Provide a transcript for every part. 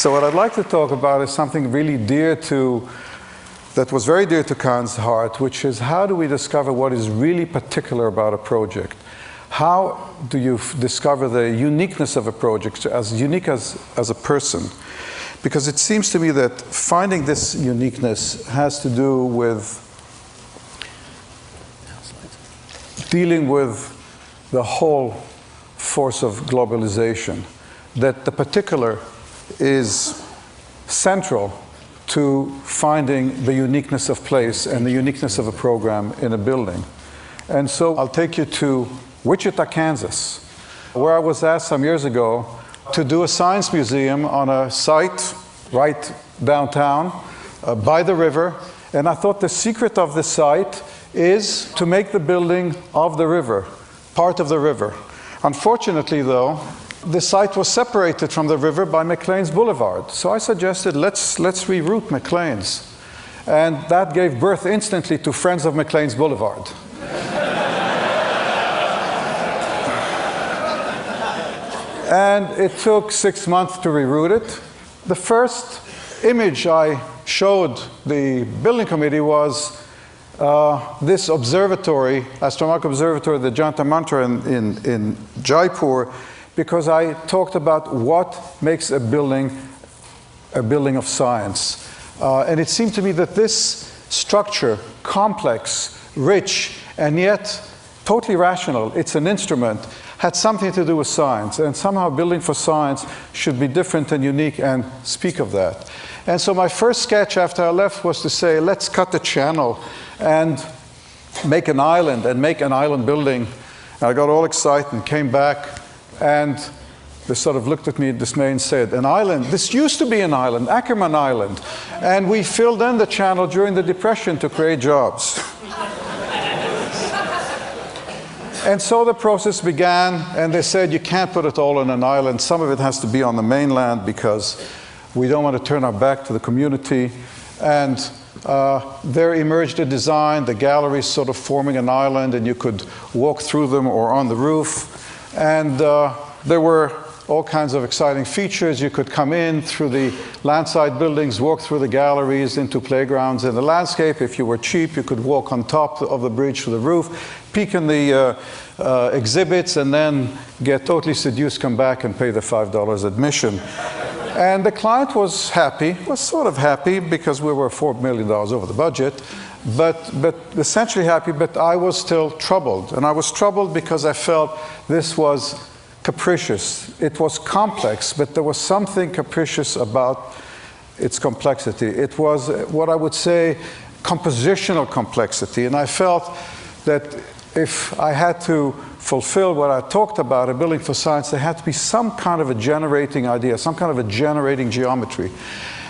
So what I'd like to talk about is something really that was very dear to Kahn's heart, which is how do we discover what is really particular about a project? How do you discover the uniqueness of a project, as unique as a person? Because it seems to me that finding this uniqueness has to do with dealing with the whole force of globalization, that the particular is central to finding the uniqueness of place and the uniqueness of a program in a building. And so I'll take you to Wichita, Kansas, where I was asked some years ago to do a science museum on a site right downtown by the river. And I thought the secret of the site is to make the building of the river, part of the river. Unfortunately, though, the site was separated from the river by McLean's Boulevard. So I suggested, let's reroute McLean's. And that gave birth instantly to Friends of McLean's Boulevard. And it took 6 months to reroute it. The first image I showed the building committee was this observatory, astronomical observatory, the Jantar Mantar in Jaipur, because I talked about what makes a building of science. And it seemed to me that this structure, complex, rich, and yet totally rational, it's an instrument, had something to do with science. And somehow building for science should be different and unique and speak of that. And so my first sketch after I left was to say, let's cut the channel and make an island and make an island building. And I got all excited and came back. And they sort of looked at me in dismay and said, an island? This used to be an island, Ackerman Island. And we filled in the channel during the Depression to create jobs. And so the process began, and they said, you can't put it all on an island. Some of it has to be on the mainland because we don't want to turn our back to the community. And there emerged a design, the galleries sort of forming an island, and you could walk through them or on the roof. And there were all kinds of exciting features. You could come in through the landside buildings, walk through the galleries into playgrounds in the landscape. If you were cheap, you could walk on top of the bridge to the roof, peek in the exhibits, and then get totally seduced, come back and pay the $5 admission. And the client was happy, was sort of happy, because we were $4 million over the budget. But essentially happy, but I was still troubled. And I was troubled because I felt this was capricious. It was complex, but there was something capricious about its complexity. It was what I would say compositional complexity. And I felt that if I had to fulfill what I talked about, a building for science, there had to be some kind of a generating idea, some kind of a generating geometry.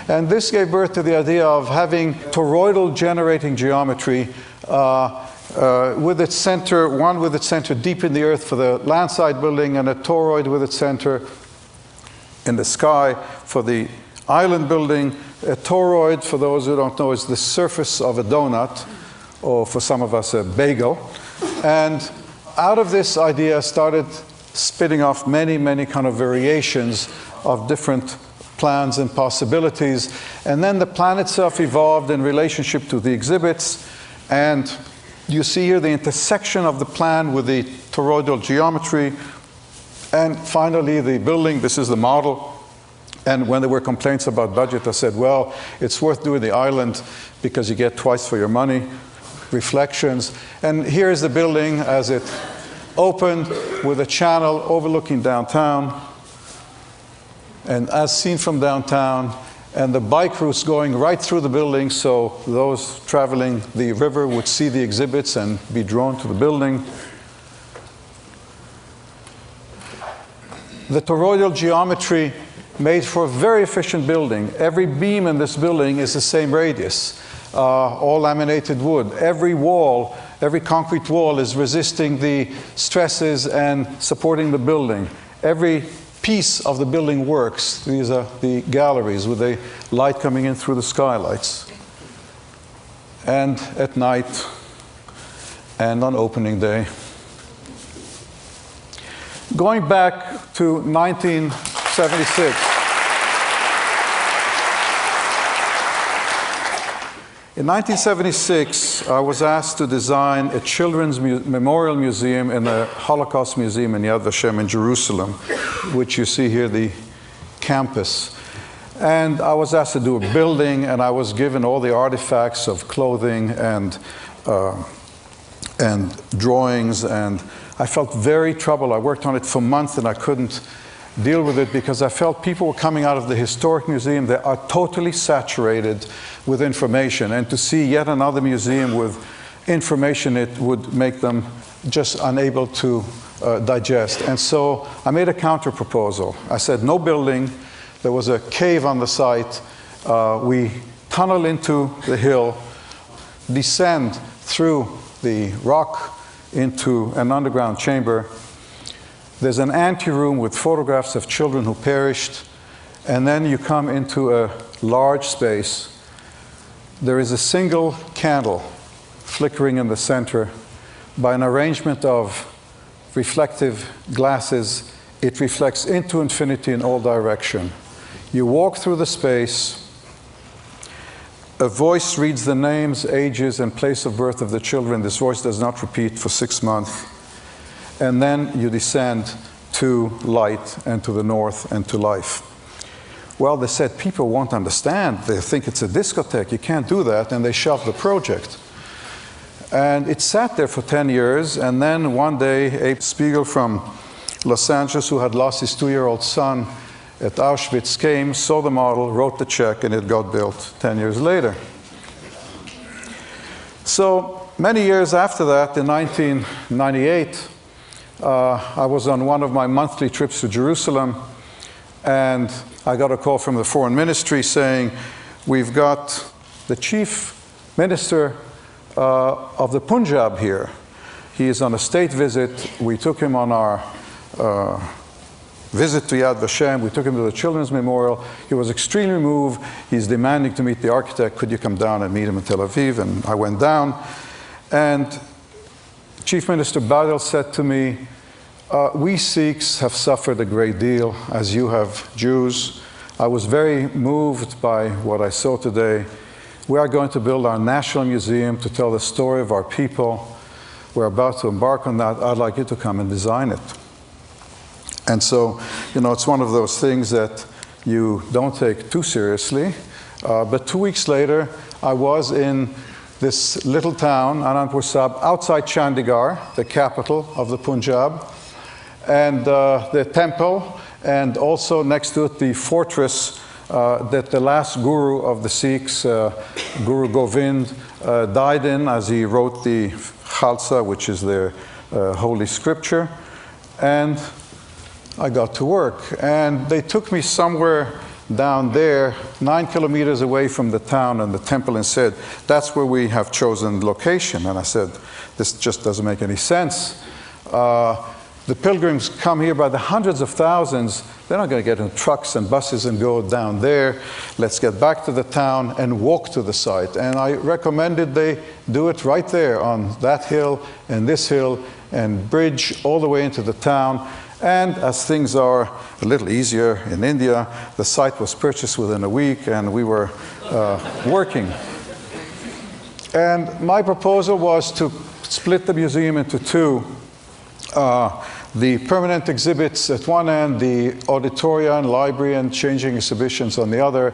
And this gave birth to the idea of having toroidal generating geometry with its center, one with its center deep in the earth for the landside building, and a toroid with its center in the sky for the island building. A toroid, for those who don't know, is the surface of a donut, or for some of us, a bagel. And out of this idea started spitting off many, many kind of variations of different plans and possibilities. And then the plan itself evolved in relationship to the exhibits. And you see here the intersection of the plan with the toroidal geometry. And finally, the building, this is the model. And when there were complaints about budget, I said, well, it's worth doing the island because you get twice for your money. Reflections. And here's the building as it opened with a channel overlooking downtown. And as seen from downtown, and the bike routes going right through the building, so those traveling the river would see the exhibits and be drawn to the building. The toroidal geometry made for a very efficient building. Every beam in this building is the same radius, all laminated wood. Every wall, every concrete wall is resisting the stresses and supporting the building. Every piece of the building works. These are the galleries with the light coming in through the skylights. And at night, and on opening day. Going back to 1976. In 1976, I was asked to design a children's memorial museum in the Holocaust Museum in Yad Vashem in Jerusalem, which you see here, the campus. And I was asked to do a building, and I was given all the artifacts of clothing and drawings, and I felt very troubled. I worked on it for months, and I couldn't deal with it because I felt people were coming out of the historic museum that are totally saturated with information, and to see yet another museum with information, it would make them just unable to digest. And so I made a counter proposal. I said no building. There was a cave on the site. We tunnel into the hill, descend through the rock into an underground chamber. There's an anteroom with photographs of children who perished, and then you come into a large space. There is a single candle flickering in the center. By an arrangement of reflective glasses, it reflects into infinity in all directions. You walk through the space. A voice reads the names, ages, and place of birth of the children. This voice does not repeat for 6 months. And then you descend to light and to the north and to life. Well, they said people won't understand. They think it's a discotheque. You can't do that. And they shelved the project. And it sat there for 10 years. And then one day, Abe Spiegel from Los Angeles, who had lost his 2-year-old son at Auschwitz, came, saw the model, wrote the check, and it got built 10 years later. So many years after that, in 1998, I was on one of my monthly trips to Jerusalem, and I got a call from the foreign ministry saying, we've got the chief minister of the Punjab here. He is on a state visit. We took him on our visit to Yad Vashem. We took him to the Children's Memorial. He was extremely moved. He's demanding to meet the architect. Could you come down and meet him in Tel Aviv? And I went down. And Chief Minister Badel said to me, we Sikhs have suffered a great deal, as you have Jews. I was very moved by what I saw today. We are going to build our national museum to tell the story of our people. We're about to embark on that. I'd like you to come and design it. And so, you know, it's one of those things that you don't take too seriously. But 2 weeks later, I was in this little town, Anandpur Sahib, outside Chandigarh, the capital of the Punjab, and the temple, and also next to it the fortress that the last guru of the Sikhs, Guru Govind, died in as he wrote the Khalsa, which is their holy scripture. And I got to work, and they took me somewhere down there, 9 kilometers away from the town and the temple, and said, that's where we have chosen location. And I said, this just doesn't make any sense. The pilgrims come here by the hundreds of thousands. They're not going to get in trucks and buses and go down there. Let's get back to the town and walk to the site. And I recommended they do it right there on that hill and this hill and bridge all the way into the town. And as things are a little easier in India, the site was purchased within a week, and we were working. And my proposal was to split the museum into two. The permanent exhibits at one end, the auditorium, library, and changing exhibitions on the other,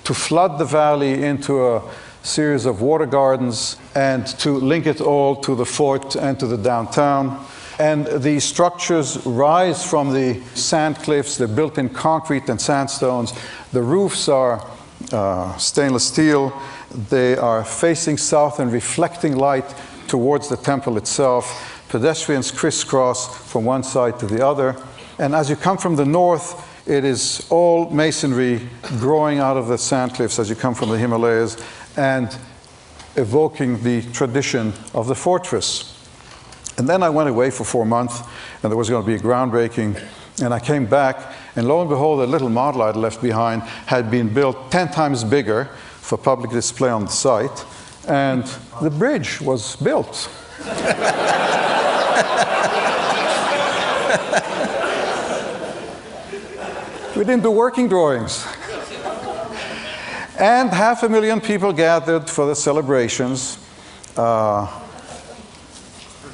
to flood the valley into a series of water gardens, and to link it all to the fort and to the downtown. And the structures rise from the sand cliffs. They're built in concrete and sandstones. The roofs are stainless steel. They are facing south and reflecting light towards the temple itself. Pedestrians crisscross from one side to the other. And as you come from the north, it is all masonry growing out of the sand cliffs as you come from the Himalayas and evoking the tradition of the fortress. And then I went away for 4 months, and there was going to be a groundbreaking. And I came back, and lo and behold, the little model I'd left behind had been built 10 times bigger for public display on the site. And the bridge was built. We didn't do working drawings. And 500,000 people gathered for the celebrations.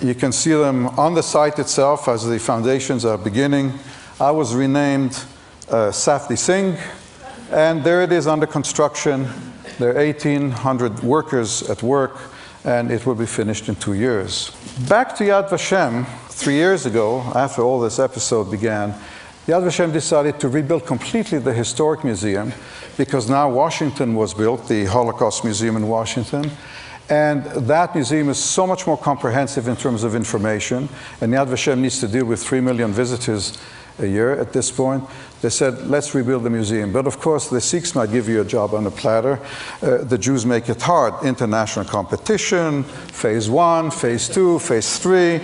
You can see them on the site itself as the foundations are beginning. I was renamed Safdie Singh, and there it is under construction. There are 1,800 workers at work, and it will be finished in 2 years. Back to Yad Vashem, 3 years ago, after all this episode began, Yad Vashem decided to rebuild completely the historic museum, because now Washington was built, the Holocaust Museum in Washington. And that museum is so much more comprehensive in terms of information. And Yad Vashem needs to deal with 3 million visitors a year at this point. They said, let's rebuild the museum. But of course, the Sikhs might give you a job on a platter. The Jews make it hard. International competition, phase 1, phase 2, phase 3.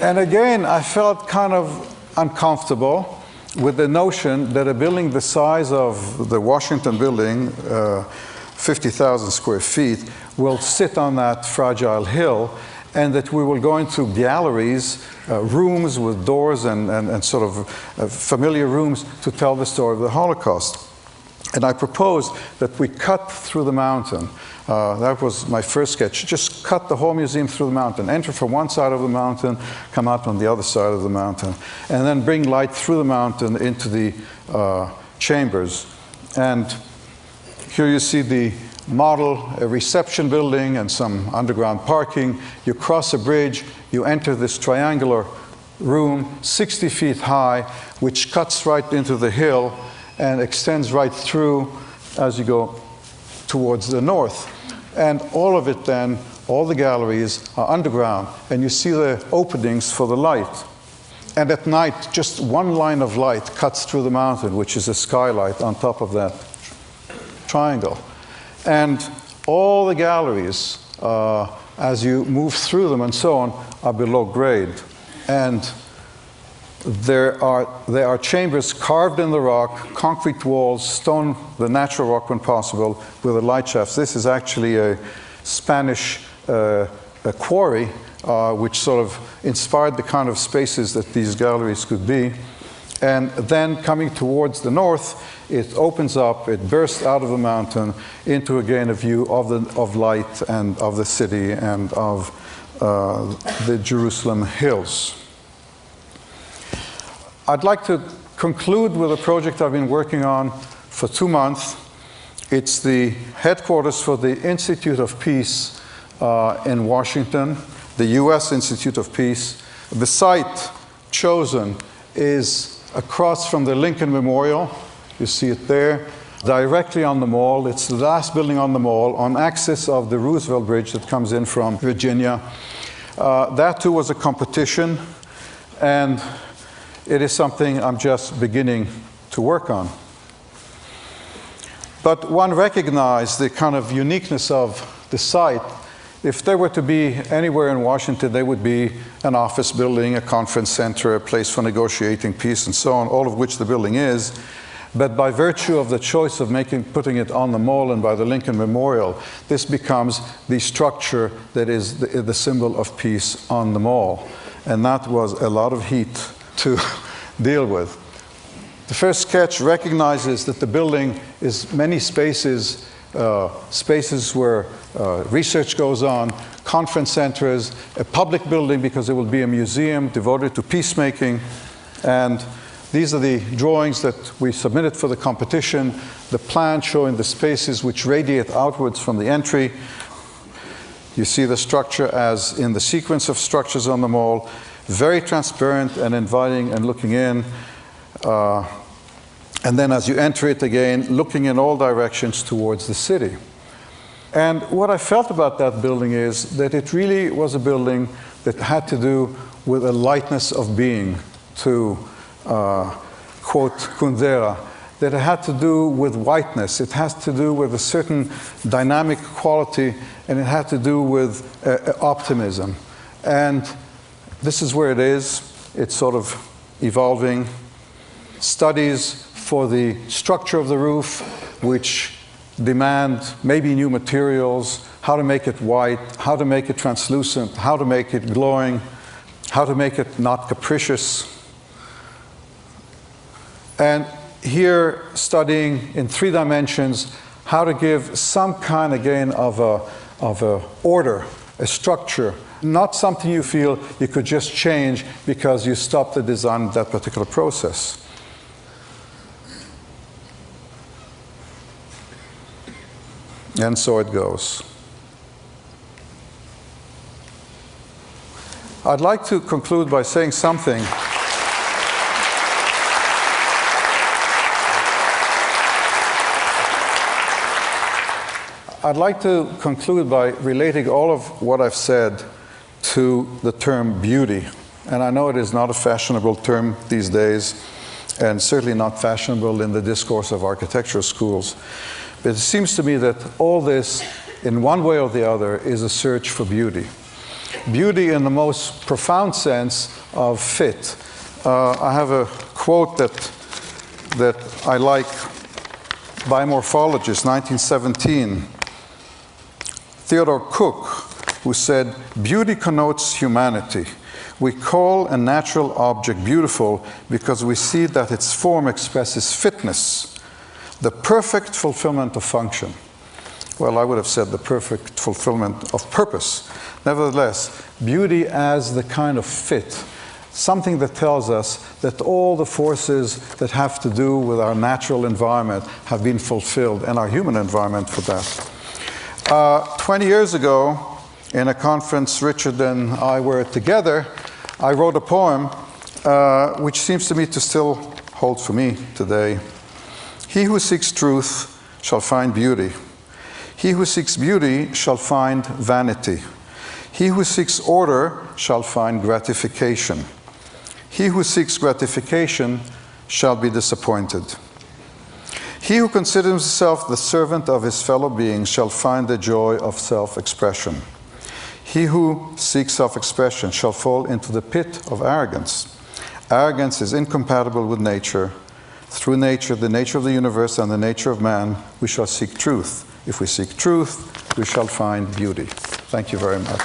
And again, I felt kind of uncomfortable with the notion that a building the size of the Washington building, 50,000 square feet, will sit on that fragile hill, and that we will go into galleries, rooms with doors and sort of familiar rooms to tell the story of the Holocaust. And I proposed that we cut through the mountain. That was my first sketch. Just cut the whole museum through the mountain. Enter from one side of the mountain, come out on the other side of the mountain. And then bring light through the mountain into the chambers. And here you see the model, a reception building and some underground parking. You cross a bridge, you enter this triangular room, 60 feet high, which cuts right into the hill and extends right through as you go towards the north. And all of it then, all the galleries are underground, and you see the openings for the light. And at night, just one line of light cuts through the mountain, which is a skylight on top of that triangle. And all the galleries, as you move through them and so on, are below grade. And there are chambers carved in the rock, concrete walls, stone, the natural rock when possible, with the light shafts. This is actually a Spanish quarry, which sort of inspired the kind of spaces that these galleries could be. And then coming towards the north, it opens up, it bursts out of the mountain into, again, a view of light and of the city and of the Jerusalem hills. I'd like to conclude with a project I've been working on for 2 months. It's the headquarters for the Institute of Peace in Washington, the U.S. Institute of Peace. The site chosen is across from the Lincoln Memorial. You see it there, directly on the mall. It's the last building on the mall, on axis of the Roosevelt Bridge that comes in from Virginia. That too was a competition, and it is something I'm just beginning to work on. But one recognized the kind of uniqueness of the site. If there were to be anywhere in Washington, there would be an office building, a conference center, a place for negotiating peace, and so on, all of which the building is. But by virtue of the choice of putting it on the mall and by the Lincoln Memorial, this becomes the structure that is the symbol of peace on the mall. And that was a lot of heat to deal with. The first sketch recognizes that the building is many spaces, spaces where research goes on, conference centers, a public building because it will be a museum devoted to peacemaking. And these are the drawings that we submitted for the competition, the plan showing the spaces which radiate outwards from the entry. You see the structure as in the sequence of structures on the mall, very transparent and inviting and looking in. And then as you enter it again, looking in all directions towards the city. And what I felt about that building is that it really was a building that had to do with a lightness of being, to quote Kundera, that it had to do with whiteness, it has to do with a certain dynamic quality, and it had to do with optimism. And this is where it is. It's sort of evolving. Studies for the structure of the roof, which demand maybe new materials, how to make it white, how to make it translucent, how to make it glowing, how to make it not capricious. And here studying in 3 dimensions how to give some kind, again, of a order, a structure, not something you feel you could just change because you stopped the design of that particular process. And so it goes. I'd like to conclude by saying something. I'd like to conclude by relating all of what I've said to the term beauty. And I know it is not a fashionable term these days, and certainly not fashionable in the discourse of architecture schools. But it seems to me that all this, in one way or the other, is a search for beauty. Beauty in the most profound sense of fit. I have a quote that I like by a morphologist, 1917. Theodore Cook, who said, "Beauty connotes humanity. We call a natural object beautiful because we see that its form expresses fitness, the perfect fulfillment of function." Well, I would have said the perfect fulfillment of purpose. Nevertheless, beauty as the kind of fit, something that tells us that all the forces that have to do with our natural environment have been fulfilled, and our human environment for that. 20 years ago, in a conference Richard and I were together, I wrote a poem which seems to me to still hold for me today. "He who seeks truth shall find beauty. He who seeks beauty shall find vanity. He who seeks order shall find gratification. He who seeks gratification shall be disappointed. He who considers himself the servant of his fellow beings shall find the joy of self-expression. He who seeks self-expression shall fall into the pit of arrogance. Arrogance is incompatible with nature. Through nature, the nature of the universe and the nature of man, we shall seek truth. If we seek truth, we shall find beauty." Thank you very much.